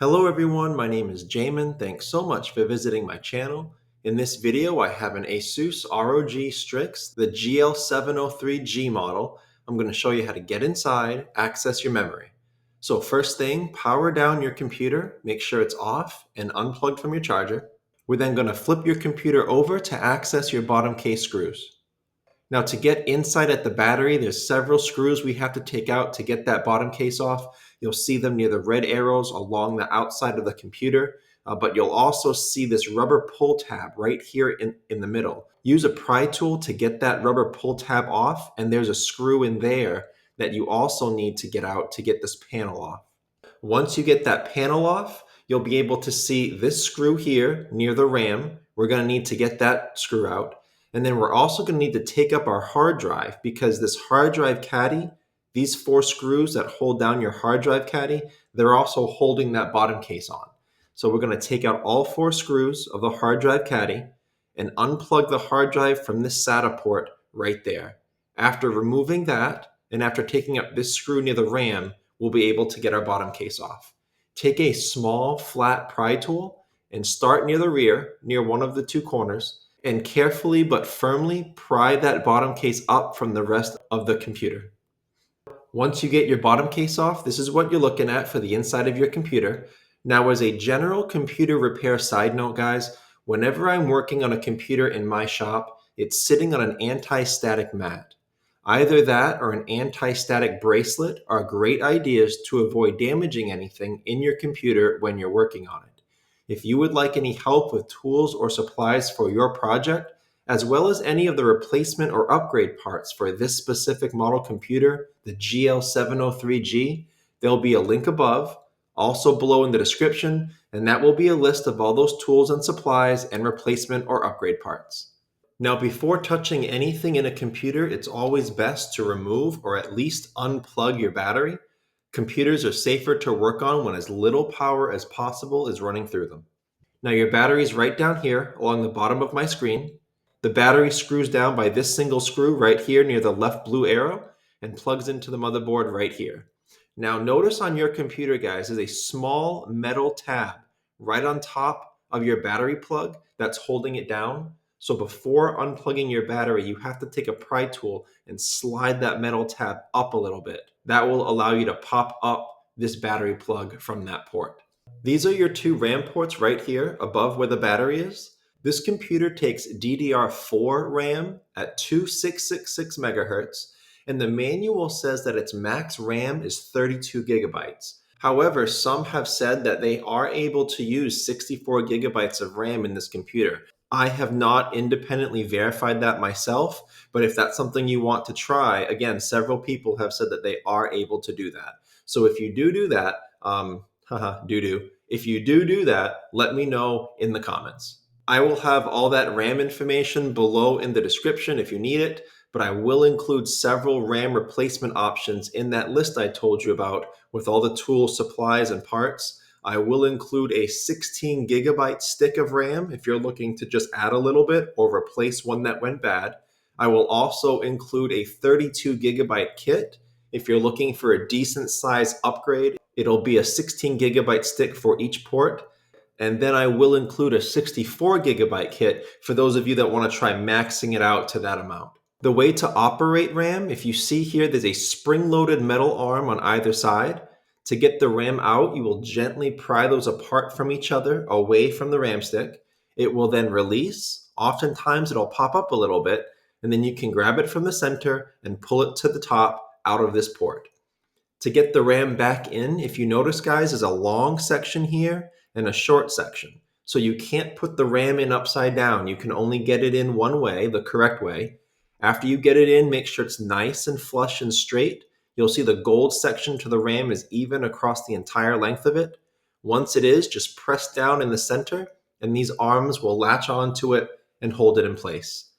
Hello everyone, my name is Jamin. Thanks so much for visiting my channel. In this video, I have an Asus ROG Strix, the GL703G model. I'm going to show you how to get inside, access your memory. So first thing, power down your computer, make sure it's off and unplugged from your charger. We're then going to flip your computer over to access your bottom case screws. Now to get inside at the battery, there's several screws we have to take out to get that bottom case off. You'll see them near the red arrows along the outside of the computer, but you'll also see this rubber pull tab right here in the middle. Use a pry tool to get that rubber pull tab off, and there's a screw in there that you also need to get out to get this panel off. Once you get that panel off, you'll be able to see this screw here near the RAM. We're going to need to get that screw out. And then we're also going to need to take up our hard drive because this hard drive caddy, these four screws that hold down your hard drive caddy, they're also holding that bottom case on. So we're going to take out all four screws of the hard drive caddy and unplug the hard drive from this SATA port right there. After removing that, and after taking up this screw near the RAM, we'll be able to get our bottom case off. Take a small flat pry tool and start near the rear, near one of the two corners, and carefully but firmly pry that bottom case up from the rest of the computer. Once you get your bottom case off, this is what you're looking at for the inside of your computer. Now, as a general computer repair side note, guys, whenever I'm working on a computer in my shop, it's sitting on an anti-static mat. Either that or an anti-static bracelet are great ideas to avoid damaging anything in your computer when you're working on it. If you would like any help with tools or supplies for your project, as well as any of the replacement or upgrade parts for this specific model computer, the GL703G, there'll be a link above, also below in the description, and that will be a list of all those tools and supplies and replacement or upgrade parts. Now, before touching anything in a computer, it's always best to remove or at least unplug your battery. Computers are safer to work on when as little power as possible is running through them. Now your battery is right down here along the bottom of my screen. The battery screws down by this single screw right here near the left blue arrow and plugs into the motherboard right here. Now notice on your computer, guys, is a small metal tab right on top of your battery plug that's holding it down. So before unplugging your battery, you have to take a pry tool and slide that metal tab up a little bit. That will allow you to pop up this battery plug from that port. These are your two RAM ports right here above where the battery is. This computer takes DDR4 RAM at 2666 megahertz, and the manual says that its max RAM is 32 gigabytes. However, some have said that they are able to use 64 gigabytes of RAM in this computer. I have not independently verified that myself, but if that's something you want to try, again, several people have said that they are able to do that. So if you do that, if you do that, let me know in the comments. I will have all that RAM information below in the description if you need it, but I will include several RAM replacement options in that list I told you about with all the tools, supplies, and parts. I will include a 16 gigabyte stick of RAM if you're looking to just add a little bit or replace one that went bad. I will also include a 32 gigabyte kit. If you're looking for a decent size upgrade, it'll be a 16 gigabyte stick for each port. And then I will include a 64 gigabyte kit for those of you that want to try maxing it out to that amount. The way to operate RAM, if you see here, there's a spring-loaded metal arm on either side. To get the RAM out, you will gently pry those apart from each other, away from the RAM stick. It will then release. Oftentimes it'll pop up a little bit, and then you can grab it from the center and pull it to the top out of this port. To get the RAM back in, if you notice, guys, there's a long section here and a short section. So you can't put the RAM in upside down. You can only get it in one way, the correct way. After you get it in, make sure it's nice and flush and straight. You'll see the gold section to the RAM is even across the entire length of it. Once it is, just press down in the center and these arms will latch onto it and hold it in place.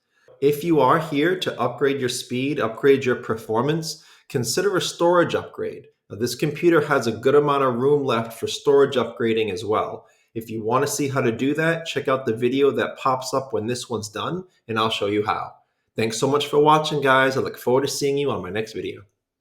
If you are here to upgrade your speed, upgrade your performance, consider a storage upgrade. Now, this computer has a good amount of room left for storage upgrading as well. If you want to see how to do that, check out the video that pops up when this one's done and I'll show you how. Thanks so much for watching, guys. I look forward to seeing you on my next video.